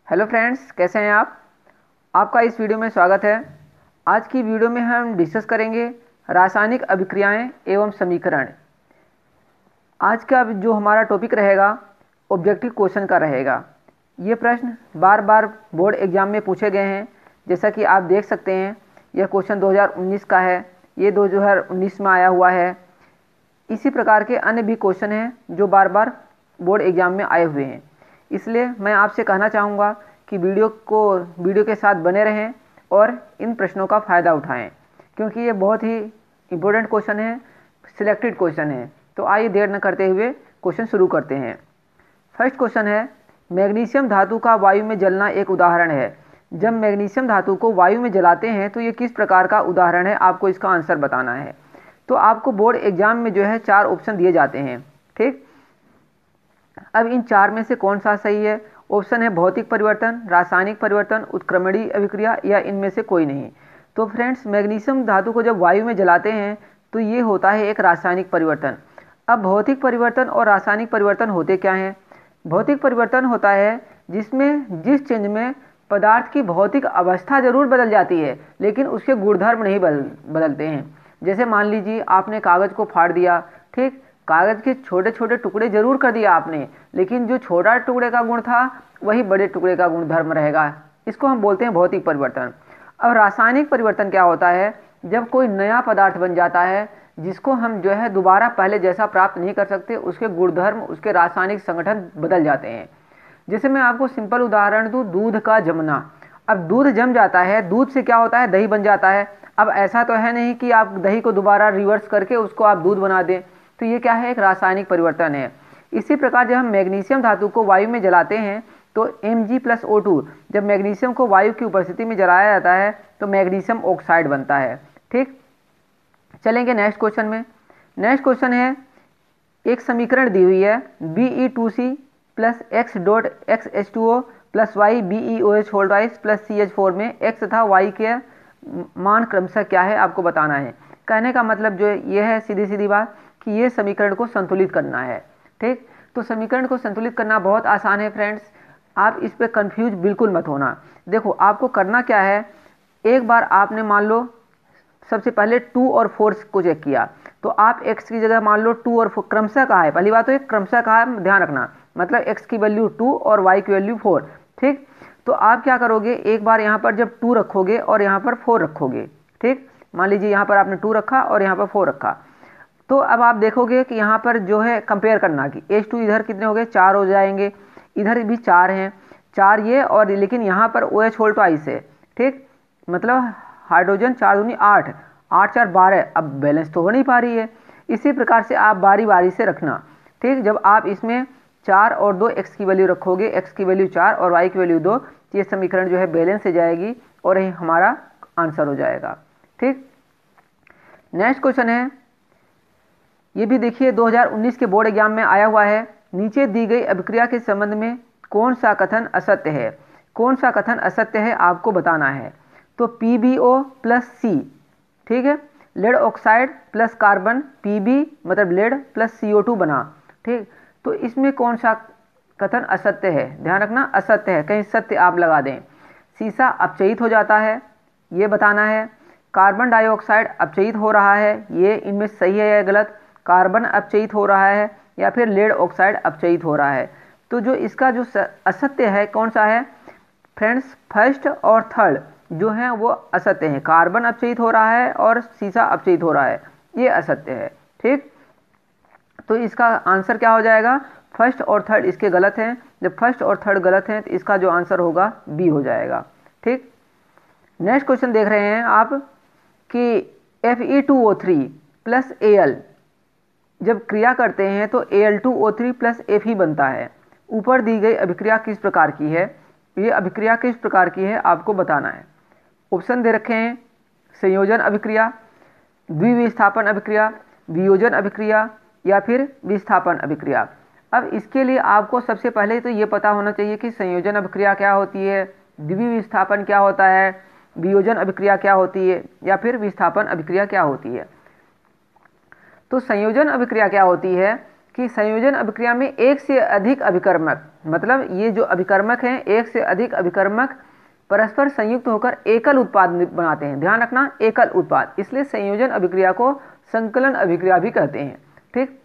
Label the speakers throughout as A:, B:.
A: Hello friends, कैसे हैं आप। आपका इस वीडियो में स्वागत है। आज की वीडियो में हम डिस्कस करेंगे रासायनिक अभिक्रियाएं एवं समीकरण। आज का जो हमारा टॉपिक रहेगा ऑब्जेक्टिव क्वेश्चन का रहेगा। ये प्रश्न बार बार बोर्ड एग्जाम में पूछे गए हैं। जैसा कि आप देख सकते हैं, यह क्वेश्चन 2019 का है, ये 2019 में आया हुआ है। इसी प्रकार के अन्य भी क्वेश्चन हैं जो बार बार बोर्ड एग्जाम में आए हुए हैं। इसलिए मैं आपसे कहना चाहूँगा कि वीडियो के साथ बने रहें और इन प्रश्नों का फ़ायदा उठाएं, क्योंकि ये बहुत ही इम्पोर्टेंट क्वेश्चन है, सिलेक्टेड क्वेश्चन है। तो आइए देर न करते हुए क्वेश्चन शुरू करते हैं। फर्स्ट क्वेश्चन है, मैग्नीशियम धातु का वायु में जलना एक उदाहरण है। जब मैग्नीशियम धातु को वायु में जलाते हैं तो ये किस प्रकार का उदाहरण है, आपको इसका आंसर बताना है। तो आपको बोर्ड एग्जाम में जो है 4 ऑप्शन दिए जाते हैं, ठीक। अब इन 4 में से कौन सा सही है। ऑप्शन है भौतिक परिवर्तन, रासायनिक परिवर्तन, उत्क्रमणीय अभिक्रिया या इनमें से कोई नहीं। तो फ्रेंड्स, मैग्नीशियम धातु को जब वायु में जलाते हैं तो ये होता है एक रासायनिक परिवर्तन। अब भौतिक परिवर्तन और रासायनिक परिवर्तन होते क्या हैं। भौतिक परिवर्तन होता है जिसमें जिस चेंज में पदार्थ की भौतिक अवस्था जरूर बदल जाती है, लेकिन उसके गुणधर्म नहीं बदलते हैं। जैसे मान लीजिए आपने कागज़ को फाड़ दिया, ठीक। कागज़ के छोटे छोटे टुकड़े जरूर कर दिया आपने, लेकिन जो छोटा टुकड़े का गुण था वही बड़े टुकड़े का गुणधर्म रहेगा। इसको हम बोलते हैं भौतिक परिवर्तन। अब रासायनिक परिवर्तन क्या होता है, जब कोई नया पदार्थ बन जाता है जिसको हम जो है दोबारा पहले जैसा प्राप्त नहीं कर सकते, उसके गुणधर्म, उसके रासायनिक संगठन बदल जाते हैं। जैसे मैं आपको सिंपल उदाहरण दूं, दूध का जमना। अब दूध जम जाता है, दूध से क्या होता है, दही बन जाता है। अब ऐसा तो है नहीं कि आप दही को दोबारा रिवर्स करके उसको आप दूध बना दें, तो ये क्या है, एक रासायनिक परिवर्तन है। इसी प्रकार जब हम मैग्नीशियम धातु को वायु में जलाते हैं तो Mg+O2, जब मैग्नीशियम को वायु की उपस्थिति में जलाया जाता है तो मैग्नीशियम ऑक्साइड बनता है, ठीक। चलेंगे नेक्स्ट क्वेश्चन में। नेक्स्ट क्वेश्चन है, एक समीकरण दी हुई है Be2C plus X.XH2O plus Y BeOH plus CH4 में X तथा Y के मान क्रमशः क्या है, आपको बताना है। कहने का मतलब जो ये है, सीधी सीधी बात, कि ये समीकरण को संतुलित करना है, ठीक। तो समीकरण को संतुलित करना बहुत आसान है फ्रेंड्स, आप इस पे कंफ्यूज बिल्कुल मत होना। देखो आपको करना क्या है, एक बार आपने मान लो सबसे पहले 2 और 4 को चेक किया, तो आप x की जगह मान लो 2 और 4 क्रमशः कहा है। पहली बात तो एक क्रमशः कहा है, ध्यान रखना, मतलब x की वैल्यू 2 और y की वैल्यू 4, ठीक। तो आप क्या करोगे, एक बार यहाँ पर जब 2 रखोगे और यहाँ पर 4 रखोगे, ठीक। मान लीजिए यहाँ पर आपने 2 रखा और यहाँ पर 4 रखा, तो अब आप देखोगे कि यहाँ पर जो है कंपेयर करना कि H2 इधर कितने हो गए, 4 हो जाएंगे, इधर भी 4 हैं, 4 ये, और लेकिन यहाँ पर OH है, ठीक। मतलब हाइड्रोजन 4 दूनी 8, 8 4 12, अब बैलेंस तो हो नहीं पा रही है। इसी प्रकार से आप बारी बारी से रखना, ठीक। जब आप इसमें 4 और 2 x की वैल्यू रखोगे, x की वैल्यू 4 और y की वैल्यू 2, तो ये समीकरण जो है बैलेंस से जाएगी और यही हमारा आंसर हो जाएगा, ठीक। नेक्स्ट क्वेश्चन है, ये भी देखिए 2019 के बोर्ड एग्जाम में आया हुआ है। नीचे दी गई अभिक्रिया के संबंध में कौन सा कथन असत्य है। कौन सा कथन असत्य है आपको बताना है। तो PbO प्लस C, ठीक है, lead oxide plus carbon, Pb मतलब लेड प्लस CO2 बना, ठीक। तो इसमें कौन सा कथन असत्य है, ध्यान रखना असत्य है, कहीं सत्य आप लगा दें। सीसा अपचयित हो जाता है, ये बताना है। कार्बन डाइऑक्साइड अपचयित हो रहा है, ये इनमें सही है या गलत। कार्बन अपचयित हो रहा है या फिर लेड ऑक्साइड अपचयित हो रहा है। तो जो इसका जो असत्य है कौन सा है फ्रेंड्स, फर्स्ट और थर्ड जो है वो असत्य है। कार्बन अपचयित हो रहा है और सीसा अपचयित हो रहा है, ये असत्य है, ठीक। तो इसका आंसर क्या हो जाएगा, फर्स्ट और थर्ड इसके गलत हैं। जब फर्स्ट और थर्ड गलत हैं तो इसका जो आंसर होगा बी हो जाएगा, ठीक। नेक्स्ट क्वेश्चन देख रहे हैं आप कि Fe2O3 प्लस Al जब क्रिया करते हैं तो Al2O3 प्लस Fe बनता है। ऊपर दी गई अभिक्रिया किस प्रकार की है, ये अभिक्रिया किस प्रकार की है आपको बताना है। ऑप्शन दे रखे हैं, संयोजन अभिक्रिया, द्विविस्थापन अभिक्रिया, वियोजन अभिक्रिया या फिर विस्थापन अभिक्रिया। अब इसके लिए आपको सबसे पहले तो ये पता होना चाहिए कि संयोजन अभिक्रिया क्या होती है, द्विविस्थापन क्या होता है, वियोजन अभिक्रिया क्या होती है या फिर विस्थापन अभिक्रिया क्या होती है। तो संयोजन अभिक्रिया क्या होती है कि संयोजन अभिक्रिया में एक से अधिक अभिकर्मक, मतलब ये जो अभिकर्मक हैं, एक से अधिक अभिकर्मक परस्पर संयुक्त होकर एकल उत्पाद बनाते हैं। ध्यान रखना, एकल उत्पाद, इसलिए संयोजन अभिक्रिया को संकलन अभिक्रिया भी कहते हैं। ठीक,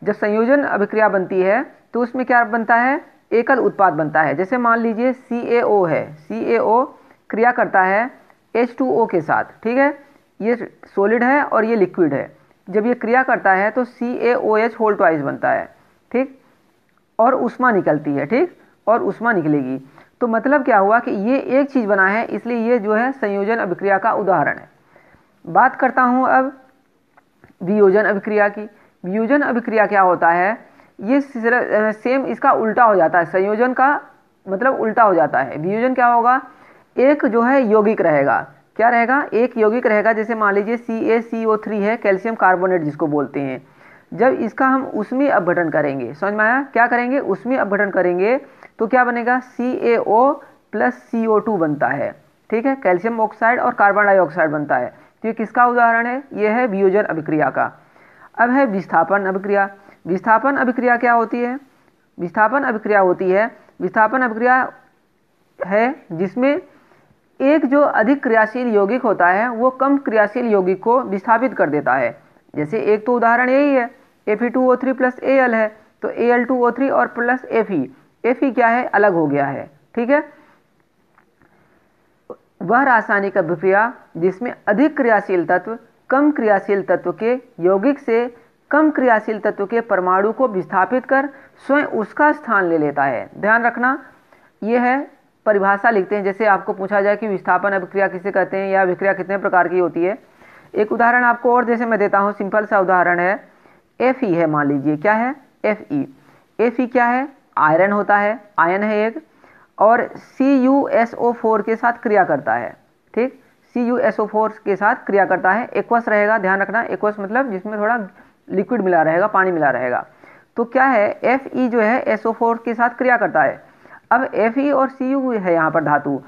A: जब संयोजन अभिक्रिया बनती है तो उसमें क्या बनता है, एकल उत्पाद बनता है। जैसे मान लीजिए CaO है, CaO क्रिया करता है H2O के साथ। ठीक है, ये सॉलिड है और ये लिक्विड है। जब ये क्रिया करता है तो CaOH होल ट्वाइस बनता है। ठीक, और ऊष्मा निकलती है। ठीक, और ऊष्मा निकलेगी। तो मतलब क्या हुआ कि ये एक चीज़ बना है, इसलिए ये जो है संयोजन अभिक्रिया का उदाहरण है। बात करता हूँ अब वियोजन अभिक्रिया की। वियोजन अभिक्रिया क्या होता है, ये सेम इसका उल्टा हो जाता है। संयोजन का मतलब उल्टा हो जाता है। वियोजन क्या होगा, एक जो है यौगिक रहेगा। क्या रहेगा, एक यौगिक रहेगा। जैसे मान लीजिए CaCO3 है, कैल्शियम कार्बोनेट जिसको बोलते हैं। जब इसका हम ऊष्मीय अपघटन करेंगे, समझ में आया, क्या करेंगे, ऊष्मीय अपघटन करेंगे तो क्या बनेगा, CaO प्लस CO2 बनता है। ठीक है, कैल्शियम ऑक्साइड और कार्बन डाइऑक्साइड बनता है। तो ये किसका उदाहरण है, ये है वियोजन अभिक्रिया का। अब है विस्थापन अभिक्रिया। विस्थापन अभिक्रिया क्या होती है, विस्थापन अभिक्रिया होती है, विस्थापन अभिक्रिया है जिसमें एक जो अधिक क्रियाशील यौगिक होता है वो कम क्रियाशील यौगिक को विस्थापित कर देता है। जैसे एक तो उदाहरण यही है, Fe2O3 प्लस Al है, तो Al2O3 और प्लस Fe क्या है, अलग हो गया है। ठीक है, वह रासायनिक अभिक्रिया जिसमें अधिक क्रियाशील तत्व कम क्रियाशील तत्व के यौगिक से कम क्रियाशील तत्व के परमाणु को विस्थापित कर स्वयं उसका स्थान ले लेता है। ध्यान रखना, यह है परिभाषा लिखते हैं। जैसे आपको पूछा जाए कि विस्थापन अभिक्रिया किसे कहते हैं या अभिक्रिया कितने प्रकार की होती है। एक उदाहरण आपको और जैसे मैं देता हूँ, सिंपल सा उदाहरण है, Fe है, मान लीजिए क्या है, Fe क्या है, आयरन होता है, आयन है एक, और CuSO4 के साथ क्रिया करता है। ठीक, CuSO4 के साथ क्रिया करता है, एक्वस रहेगा। ध्यान रखना, एक्वस मतलब जिसमें थोड़ा लिक्विड मिला रहेगा, पानी मिला रहेगा। तो क्या है, Fe जो है SO4 के साथ क्रिया करता है। अब Fe और Cu है यहाँ पर धातु,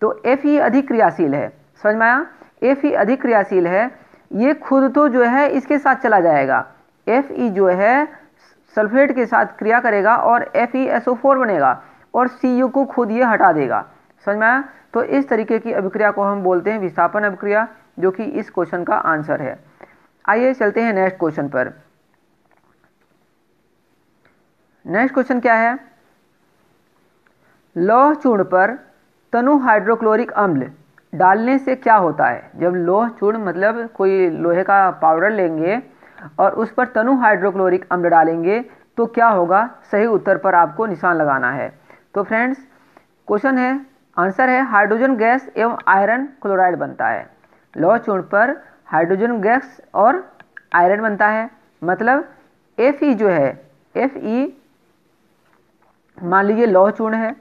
A: तो Fe अधिक क्रियाशील है। समझ में आया, Fe अधिक क्रियाशील है, ये खुद तो जो है इसके साथ चला जाएगा। Fe जो है सल्फेट के साथ क्रिया करेगा और FeSO4 बनेगा और Cu को खुद ये हटा देगा। समझ में आया, तो इस तरीके की अभिक्रिया को हम बोलते हैं विस्थापन अभिक्रिया, जो कि इस क्वेश्चन का आंसर है। आइए चलते हैं नेक्स्ट क्वेश्चन पर। नेक्स्ट क्वेश्चन क्या है, लौह चूर्ण पर तनु हाइड्रोक्लोरिक अम्ल डालने से क्या होता है। जब लौह चूर्ण मतलब कोई लोहे का पाउडर लेंगे और उस पर तनु हाइड्रोक्लोरिक अम्ल डालेंगे तो क्या होगा, सही उत्तर पर आपको निशान लगाना है। तो फ्रेंड्स क्वेश्चन है, आंसर है हाइड्रोजन गैस एवं आयरन क्लोराइड बनता है। लौह चूर्ण पर हाइड्रोजन गैस और आयरन बनता है। मतलब Fe जो है, Fe मान लीजिए लौह चूर्ण है,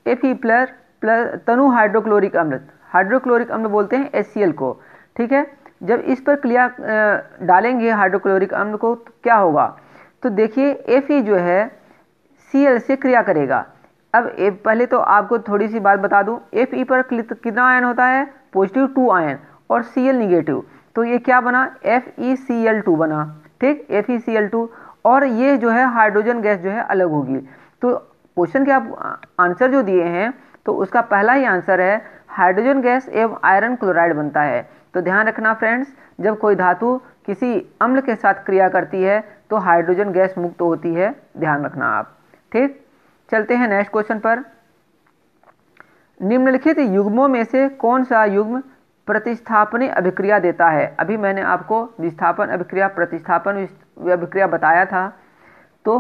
A: Fe प्लस तनु हाइड्रोक्लोरिक अम्ल, हाइड्रोक्लोरिक अम्ल बोलते हैं HCl को। ठीक है, जब इस पर क्रिया डालेंगे हाइड्रोक्लोरिक अम्ल को तो क्या होगा, तो देखिए Fe जो है Cl से क्रिया करेगा। अब पहले तो आपको थोड़ी सी बात बता दूं, Fe पर कितना आयन होता है, पॉजिटिव 2 आयन और Cl निगेटिव, तो ये क्या बना, FeCl2 बना। ठीक, FeCl2, और ये जो है हाइड्रोजन गैस जो है अलग होगी। तो क्वेश्चन के आप आंसर जो दिए हैं तो उसका पहला ही आंसर है हाइड्रोजन गैस एवं आयरन क्लोराइड बनता है। तो ध्यान रखना फ्रेंड्स, जब कोई धातु किसी अम्ल के साथ क्रिया करती है तो हाइड्रोजन गैस मुक्त होती है, ध्यान रखना आप। ठीक, चलते हैं नेक्स्ट क्वेश्चन पर। निम्नलिखित युग्मों में से कौन सा युग्म प्रतिस्थापनी अभिक्रिया देता है। अभी मैंने आपको विस्थापन अभिक्रिया, प्रतिस्थापन अभिक्रिया बताया था। तो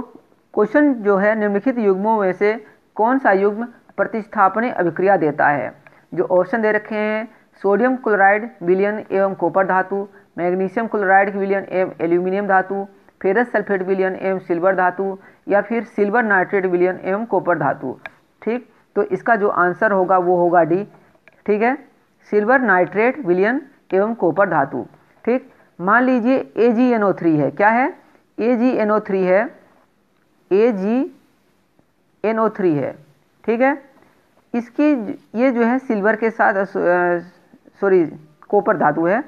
A: क्वेश्चन जो है, निम्नलिखित युग्मों में से कौन सा युग्म प्रतिस्थापनी अभिक्रिया देता है। जो ऑप्शन दे रखे हैं, सोडियम क्लोराइड विलयन एवं कॉपर धातु, मैग्नीशियम क्लोराइड विलयन एवं एल्यूमिनियम धातु, फेरस सल्फेट विलयन एवं सिल्वर धातु, या फिर सिल्वर नाइट्रेट विलयन एवं कॉपर धातु। ठीक, तो इसका जो आंसर होगा वो होगा डी। ठीक है, सिल्वर नाइट्रेट विलयन एवं कॉपर धातु। ठीक, मान लीजिए AgNO3 है, क्या है, AgNO3 है, AgNO3 है। ठीक है, इसकी ये जो है सिल्वर के साथ सॉरी कॉपर धातु है,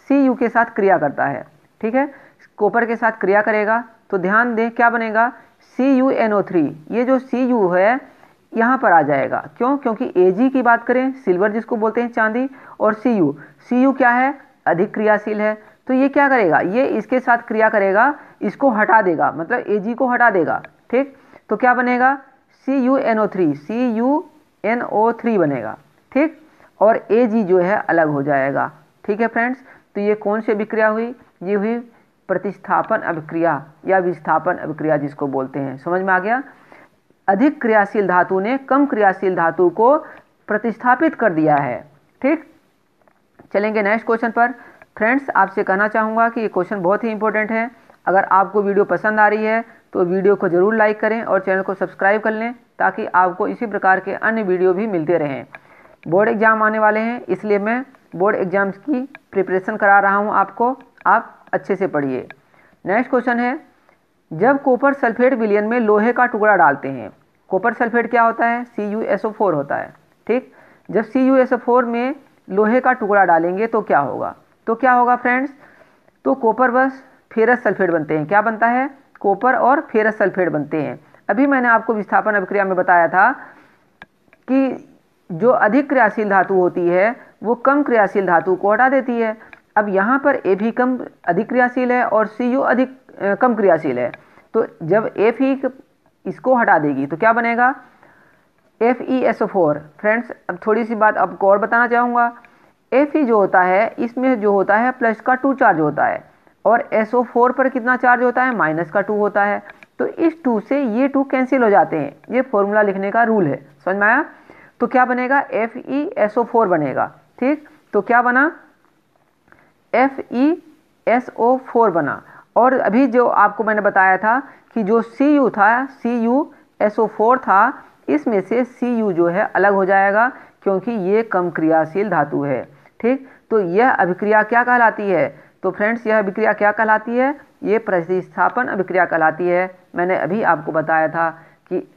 A: Cu के साथ क्रिया करता है। ठीक है, कॉपर के साथ क्रिया करेगा तो ध्यान दें क्या बनेगा, CuNO3, ये जो Cu है यहाँ पर आ जाएगा। क्यों? क्योंकि Ag की बात करें, सिल्वर जिसको बोलते हैं चांदी, और Cu क्या है? अधिक क्रियाशील है। तो ये क्या करेगा? ये इसके साथ क्रिया करेगा, इसको हटा देगा, मतलब Ag को हटा देगा। ठीक, तो क्या बनेगा? CuNO3 बनेगा। ठीक, और Ag जो है अलग हो जाएगा। ठीक है फ्रेंड्स, तो ये कौन सी अभिक्रिया हुई? ये हुई प्रतिस्थापन अभिक्रिया या विस्थापन अभिक्रिया जिसको बोलते हैं। समझ में आ गया? अधिक क्रियाशील धातु ने कम क्रियाशील धातु को प्रतिस्थापित कर दिया है। ठीक, चलेंगे नेक्स्ट क्वेश्चन पर। फ्रेंड्स, आपसे कहना चाहूँगा कि ये क्वेश्चन बहुत ही इंपॉर्टेंट है। अगर आपको वीडियो पसंद आ रही है तो वीडियो को ज़रूर लाइक करें और चैनल को सब्सक्राइब कर लें, ताकि आपको इसी प्रकार के अन्य वीडियो भी मिलते रहें। बोर्ड एग्ज़ाम आने वाले हैं, इसलिए मैं बोर्ड एग्ज़ाम्स की प्रिपरेशन करा रहा हूँ आपको। आप अच्छे से पढ़िए। नेक्स्ट क्वेश्चन है, जब कॉपर सल्फेट विलयन में लोहे का टुकड़ा डालते हैं, कॉपर सल्फेट क्या होता है? CuSO4 होता है। ठीक, जब CuSO4 में लोहे का टुकड़ा डालेंगे तो क्या होगा? तो क्या होगा फ्रेंड्स? तो कॉपर बस फेरस सल्फेट बनते हैं। क्या बनता है? कॉपर और फेरस सल्फेट बनते हैं। अभी मैंने आपको विस्थापन अभिक्रिया में बताया था कि जो अधिक क्रियाशील धातु होती है वो कम क्रियाशील धातु को हटा देती है। अब यहाँ पर ए भी कम अधिक क्रियाशील है और Cu अधिक कम क्रियाशील है। तो जब Fe इसको हटा देगी तो क्या बनेगा? FeSO4। फ्रेंड्स, अब थोड़ी सी बात आपको और बताना चाहूँगा। Fe जो होता है, इसमें जो होता है प्लस का 2 चार्ज होता है, और SO4 पर कितना चार्ज होता है? माइनस का 2 होता है। तो इस 2 से ये 2 कैंसिल हो जाते हैं। ये फॉर्मूला लिखने का रूल है। समझ में आया? तो क्या बनेगा? FeSO4 बनेगा। ठीक, तो क्या बना? FeSO4 बना। और अभी जो आपको मैंने बताया था कि जो Cu था, CuSO4 था, इसमें से Cu जो है अलग हो जाएगा, क्योंकि ये कम क्रियाशील धातु है। ठीक, तो यह अभिक्रिया क्या कहलाती है? तो फ्रेंड्स, यह अभिक्रिया क्या कहलाती है? ये प्रतिस्थापन अभिक्रिया कहलाती है। मैंने अभी आपको बताया था कि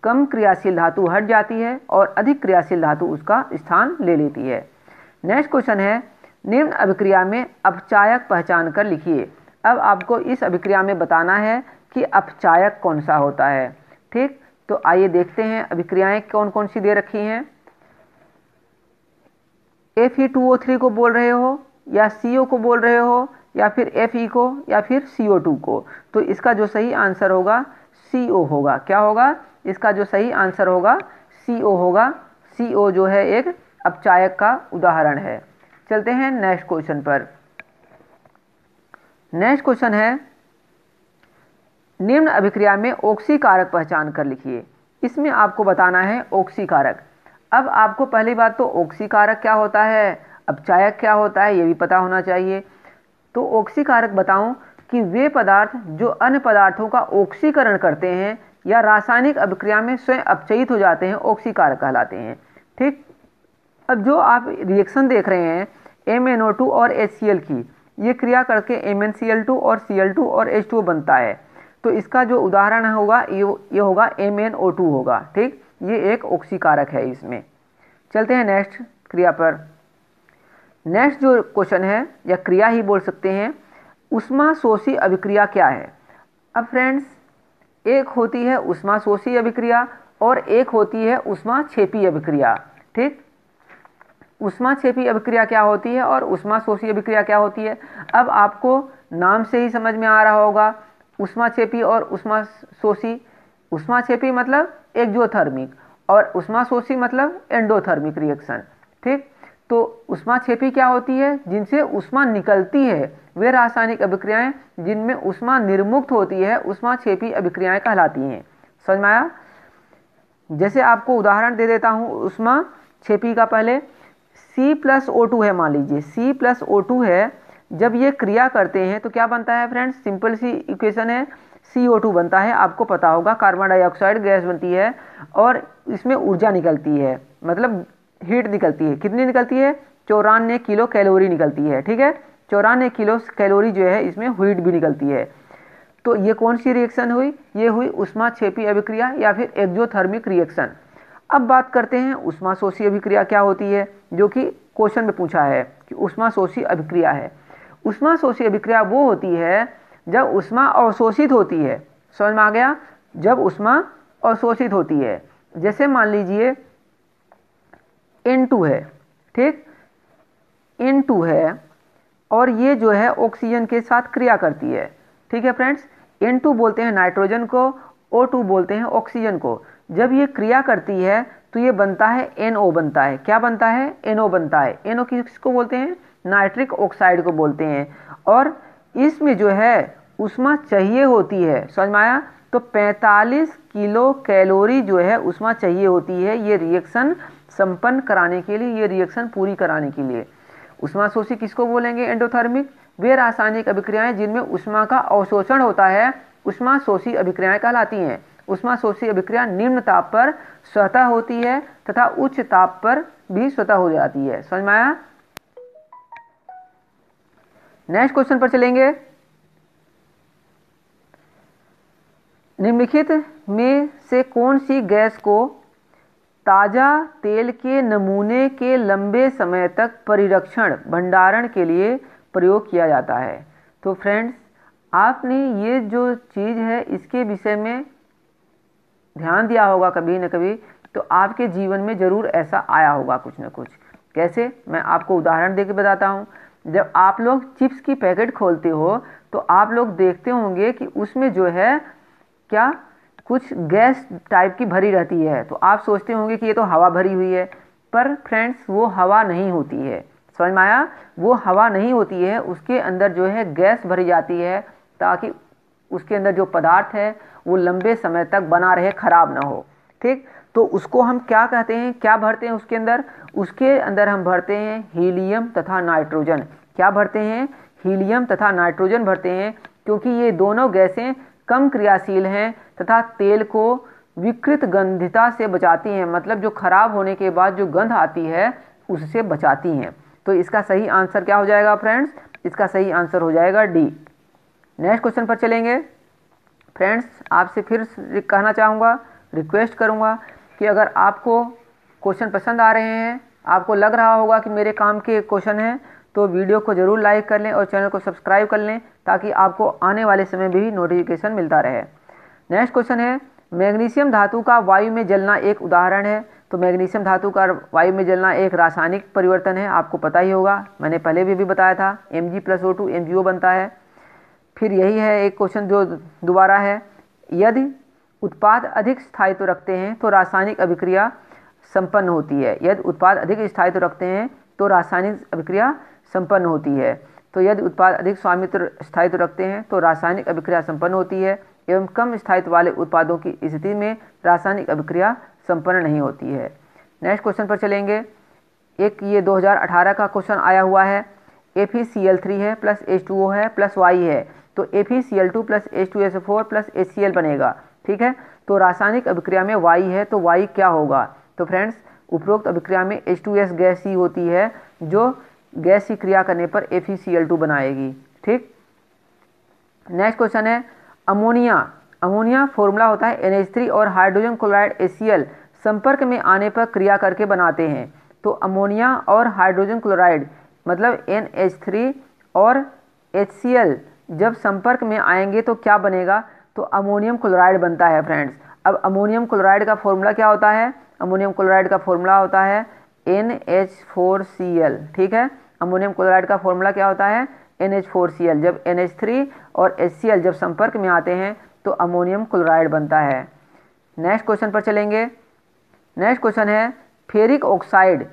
A: कम क्रियाशील धातु हट जाती है और अधिक क्रियाशील धातु उसका स्थान ले लेती है। नेक्स्ट क्वेश्चन है, निम्न अभिक्रिया में अपचायक पहचान कर लिखिए। अब आपको इस अभिक्रिया में बताना है कि अपचायक कौन सा होता है। ठीक, तो आइए देखते हैं अभिक्रियाएं कौन कौन सी दे रखी हैं। Fe2O3 को बोल रहे हो, या CO को बोल रहे हो, या फिर Fe को, या फिर CO2 को। तो इसका जो सही आंसर होगा CO होगा। क्या होगा? इसका जो सही आंसर होगा CO होगा। CO जो है एक अपचायक का उदाहरण है। चलते हैं नेक्स्ट क्वेश्चन पर। नेक्स्ट क्वेश्चन है, निम्न अभिक्रिया में ऑक्सी कारक पहचान कर लिखिए। इसमें आपको बताना है ऑक्सी कारक। अब आपको पहली बात तो ऑक्सी कारक क्या होता है, अपचायक क्या होता है, ये भी पता होना चाहिए। तो ऑक्सी कारक बताऊं कि वे पदार्थ जो अन्य पदार्थों का ऑक्सीकरण करते हैं या रासायनिक अभिक्रिया में स्वयं अपचयित हो जाते हैं, ऑक्सी कारक कहलाते हैं। ठीक, अब जो आप रिएक्शन देख रहे हैं MnO2 और HCl की, ये क्रिया करके MnCl2 और Cl2 और H2O बनता है। तो इसका जो उदाहरण होगा ये होगा MnO2 होगा। ठीक, ये एक ऑक्सीकारक है इसमें। चलते हैं नेक्स्ट क्रिया पर। नेक्स्ट जो क्वेश्चन है, या क्रिया ही बोल सकते हैं, ऊष्माशोषी अभिक्रिया क्या है? अब फ्रेंड्स, एक होती है ऊष्माशोषी अभिक्रिया और एक होती है ऊष्माक्षेपी अभिक्रिया। ठीक, ऊष्माक्षेपी अभिक्रिया क्या होती है और ऊष्माशोषी अभिक्रिया क्या होती है? अब आपको नाम से ही समझ में आ रहा होगा, ऊष्माक्षेपी और ऊष्माशोषी। ऊष्माक्षेपी मतलब एक्सोथर्मिक और ऊष्माशोषी मतलब एंडोथर्मिक रिएक्शन। ठीक, तो ऊष्माक्षेपी क्या होती है? जिनसे ऊष्मा निकलती है, वे रासायनिक अभिक्रियाएं जिनमें ऊष्मा निर्मुक्त होती है, ऊष्माक्षेपी अभिक्रियाएं कहलाती हैं। समझ में आया? जैसे आपको उदाहरण दे देता हूँ ऊष्माक्षेपी का। पहले C+O2 है, मान लीजिए C+O2 है। जब ये क्रिया करते हैं तो क्या बनता है फ्रेंड्स? सिंपल सी इक्वेशन है, CO2 बनता है। आपको पता होगा कार्बन डाइऑक्साइड गैस बनती है और इसमें ऊर्जा निकलती है, मतलब हीट निकलती है। कितनी निकलती है? 94 किलो कैलोरी निकलती है। ठीक है, 94 किलो कैलोरी जो है इसमें हीट भी निकलती है। तो ये कौन सी रिएक्शन हुई? ये हुई ऊष्माक्षेपी अभिक्रिया या फिर एक्सोथर्मिक रिएक्शन। अब बात करते हैं ऊष्माशोषी अभिक्रिया क्या होती है, जो कि क्वेश्चन में पूछा है कि ऊष्माशोषी अभिक्रिया है। ऊष्माशोषी अभिक्रिया वो होती है जब ऊष्मा अवशोषित होती है। समझ में आ गया? जब ऊष्मा अवशोषित होती है। जैसे मान लीजिए N2 है, ठीक, N2 है और ये जो है ऑक्सीजन के साथ क्रिया करती है, ठीक है फ्रेंड्स। N2 बोलते हैं नाइट्रोजन को, O2 बोलते हैं ऑक्सीजन को। जब ये क्रिया करती है तो ये बनता है NO बनता है। क्या बनता है? NO बनता है। NO किसको बोलते हैं? नाइट्रिक ऑक्साइड को बोलते हैं। और इसमें जो है ऊष्मा चाहिए होती है, समझ में आया? तो 45 किलो कैलोरी जो है ऊष्मा चाहिए होती है ये रिएक्शन संपन्न कराने के लिए, ये रिएक्शन पूरी कराने के लिए। ऊष्माशोषी किसको बोलेंगे? एंडोथर्मिक। वे रासायनिक अभिक्रियाएं जिनमें ऊष्मा का अवशोषण होता है ऊष्माशोषी अभिक्रियाएं कहलाती हैं। ऊष्माशोषी अभिक्रिया निम्न ताप पर स्वतः होती है तथा उच्च ताप पर भी स्वतः हो जाती है। समझ में आया? नेक्स्ट क्वेश्चन पर चलेंगे। निम्नलिखित में से कौन सी गैस को ताज़ा तेल के नमूने के लंबे समय तक परिरक्षण भंडारण के लिए प्रयोग किया जाता है? तो फ्रेंड्स, आपने ये जो चीज़ है इसके विषय में ध्यान दिया होगा कभी न कभी, तो आपके जीवन में ज़रूर ऐसा आया होगा कुछ न कुछ। कैसे? मैं आपको उदाहरण देके बताता हूँ। जब आप लोग चिप्स की पैकेट खोलते हो तो आप लोग देखते होंगे कि उसमें जो है क्या कुछ गैस टाइप की भरी रहती है, तो आप सोचते होंगे कि ये तो हवा भरी हुई है, पर फ्रेंड्स वो हवा नहीं होती है। समझ में आया? वो हवा नहीं होती है, उसके अंदर जो है गैस भरी जाती है ताकि उसके अंदर जो पदार्थ है वो लंबे समय तक बना रहे, खराब ना हो, ठीक। तो उसको हम क्या कहते हैं, क्या भरते हैं उसके अंदर? उसके अंदर हम भरते हैं हीलियम तथा नाइट्रोजन। क्या भरते हैं? हीलियम तथा नाइट्रोजन भरते हैं, क्योंकि ये दोनों गैसें कम क्रियाशील हैं तथा तेल को विकृत गंधिता से बचाती हैं, मतलब जो खराब होने के बाद जो गंध आती है उससे बचाती हैं। तो इसका सही आंसर क्या हो जाएगा फ्रेंड्स? इसका सही आंसर हो जाएगा डी। नेक्स्ट क्वेश्चन पर चलेंगे। फ्रेंड्स, आपसे फिर कहना चाहूँगा, रिक्वेस्ट करूँगा कि अगर आपको क्वेश्चन पसंद आ रहे हैं, आपको लग रहा होगा कि मेरे काम के क्वेश्चन हैं, तो वीडियो को ज़रूर लाइक कर लें और चैनल को सब्सक्राइब कर लें ताकि आपको आने वाले समय भी नोटिफिकेशन मिलता रहे। नेक्स्ट क्वेश्चन है, मैग्नीशियम धातु का वायु में जलना एक उदाहरण है। तो मैग्नीशियम धातु का वायु में जलना एक रासायनिक परिवर्तन है, आपको पता ही होगा, मैंने पहले भी बताया था, Mg+O2 MgO बनता है। फिर यही है एक क्वेश्चन जो दोबारा है, यदि उत्पाद अधिक स्थायित्व रखते हैं तो रासायनिक अभिक्रिया संपन्न होती है। यदि उत्पाद अधिक स्थायित्व रखते हैं तो रासायनिक अभिक्रिया संपन्न होती है। तो यदि उत्पाद अधिक स्वामित्व स्थायित्व रखते हैं तो रासायनिक अभिक्रिया संपन्न होती है, एवं कम स्थायित्व वाले उत्पादों की स्थिति में रासायनिक अभिक्रिया संपन्न नहीं होती है। नेक्स्ट क्वेश्चन पर चलेंगे। एक ये 2018 का क्वेश्चन आया हुआ है, FeCl3 है प्लस H2O है प्लस Y है, तो FeCl2 plus H2SO4 plus HCl बनेगा, ठीक है। तो रासायनिक अभिक्रिया में Y है, तो Y क्या होगा? तो फ्रेंड्स, उपरोक्त अभिक्रिया में H2S गैस ही होती है जो गैस की क्रिया करने पर FeCl2 बनाएगी, ठीक। नेक्स्ट क्वेश्चन है, अमोनिया। अमोनिया फॉर्मूला होता है NH3 और हाइड्रोजन क्लोराइड HCl संपर्क में आने पर क्रिया करके बनाते हैं। तो अमोनिया और हाइड्रोजन क्लोराइड मतलब NH3 और HCl जब संपर्क में आएंगे तो क्या बनेगा? तो अमोनियम क्लोराइड बनता है फ्रेंड्स। अब अमोनियम क्लोराइड का फॉर्मूला क्या होता है? अमोनियम क्लोराइड का फॉर्मूला होता है NH4Cl, ठीक है। अमोनियम क्लोराइड का फॉर्मूला क्या होता है? NH4Cl। जब NH3 और HCl जब संपर्क में आते हैं तो अमोनियम क्लोराइड बनता है। नेक्स्ट क्वेश्चन पर चलेंगे। नेक्स्ट क्वेश्चन है, फेरिक ऑक्साइड,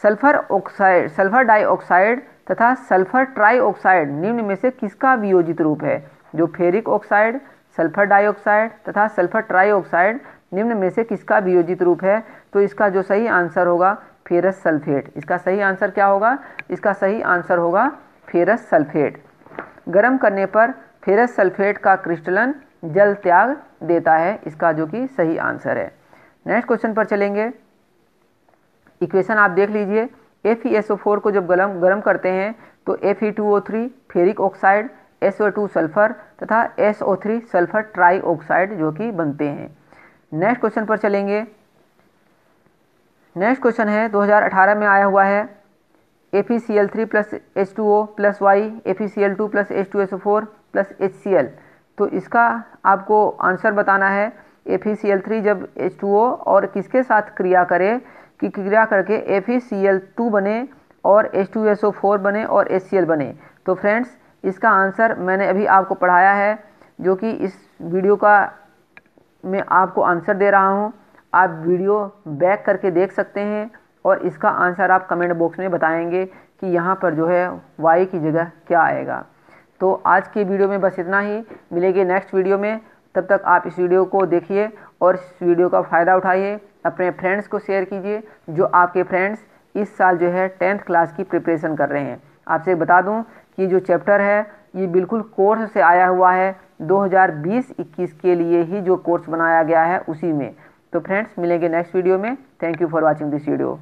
A: सल्फर डाइऑक्साइड तथा सल्फर ट्राइऑक्साइड निम्न में से किसका वियोजित रूप है? जो फेरिक ऑक्साइड, सल्फर डाइऑक्साइड तथा सल्फर ट्राइऑक्साइड निम्न में से किसका वियोजित रूप है? तो इसका जो सही आंसर होगा फेरस सल्फेट। इसका सही आंसर क्या होगा? इसका सही आंसर होगा फेरस सल्फेट। गर्म करने पर फेरस सल्फेट का क्रिस्टलन जल त्याग देता है, इसका जो कि सही आंसर है। नेक्स्ट क्वेश्चन पर चलेंगे। इक्वेशन आप देख लीजिए, FeSO4 को जब गर्म करते हैं तो Fe2O3 ferric oxide, SO2 sulphur तथा SO3 सल्फर ट्राइऑक्साइड जो कि बनते हैं। नेक्स्ट क्वेश्चन पर चलेंगे। नेक्स्ट क्वेश्चन है 2018 में आया हुआ है, FeCl3 plus H2O plus Y, FeCl2 plus H2SO4 plus HCl। तो इसका आपको आंसर बताना है FeCl3 जब H2O और किसके साथ क्रिया करे कि क्रिया करके FeCl2 बने और H2SO4 बने और HCl बने। तो फ्रेंड्स, इसका आंसर मैंने अभी आपको पढ़ाया है, जो कि इस वीडियो का मैं आपको आंसर दे रहा हूँ। आप वीडियो बैक करके देख सकते हैं और इसका आंसर आप कमेंट बॉक्स में बताएंगे कि यहाँ पर जो है वाई की जगह क्या आएगा। तो आज की वीडियो में बस इतना ही, मिलेंगे नेक्स्ट वीडियो में। तब तक आप इस वीडियो को देखिए और इस वीडियो का फ़ायदा उठाइए, अपने फ्रेंड्स को शेयर कीजिए जो आपके फ्रेंड्स इस साल जो है 10th क्लास की प्रिपरेशन कर रहे हैं। आपसे बता दूं कि जो चैप्टर है ये बिल्कुल कोर्स से आया हुआ है, 2020-21 के लिए ही जो कोर्स बनाया गया है उसी में। तो फ्रेंड्स, मिलेंगे नेक्स्ट वीडियो में। Thank you for watching this video.